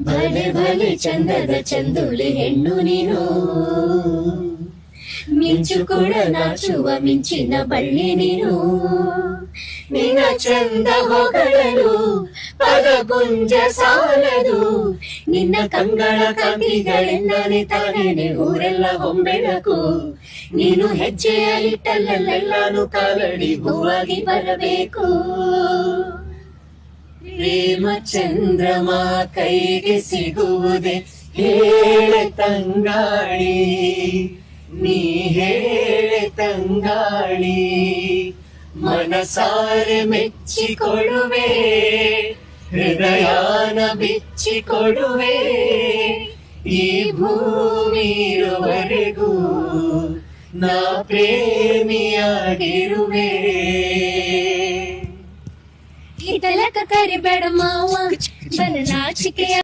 ಭಲೆ ಭಲೆ ಚಂದದ ಚಂದುಳಿ ಹೆಣ್ಣು ನೀನು, ಮಿಂಚು ಕೂಡ ನಾಚುವ ಮಿಂಚಿನ ಬಳ್ಳಿ ನೀನು. ನಿನ್ನ ಚಂದ ಹೊಗಳಲು ಪದಪುಂಜ ಸಾಲದು, ನಿನ್ನ ಕಂಗಳ ಕಾಂತಿಗಳೆಲ್ಲನೆ ತಾನೇನೆ ಊರೆಲ್ಲ ಹೊಂಬೆಳಕು. ನೀನು ಹೆಜ್ಜೆಯ ಇಟ್ಟಲ್ಲೆಲ್ಲಾನು ಕಾಲಡಿ ಹೂವಾಗಿ ಬರಬೇಕು. ಪ್ರೇಮ ಚಂದ್ರಮ ಕೈಗೆ ಸಿಗುವುದೇ ಹೇಳೆ ತಂಗಾಳಿ, ನೀ ಹೇಳೆ ತಂಗಾಳಿ. ಮನಸಾರೆ ಮೆಚ್ಚಿಕೊಡುವೆ, ಹೃದಯಾನ ಬಿಚ್ಚಿಕೊಡುವೆ. ಈ ಭೂಮಿ ಇರುವರೆಗೂ ನಾ ಪ್ರೇಮಿಯಾಗಿರುವೆ. ಹಿತಲಕ ಕರಿಬೇಡ ಮಾವ ಬನ ನಾಚಿಕೆಯ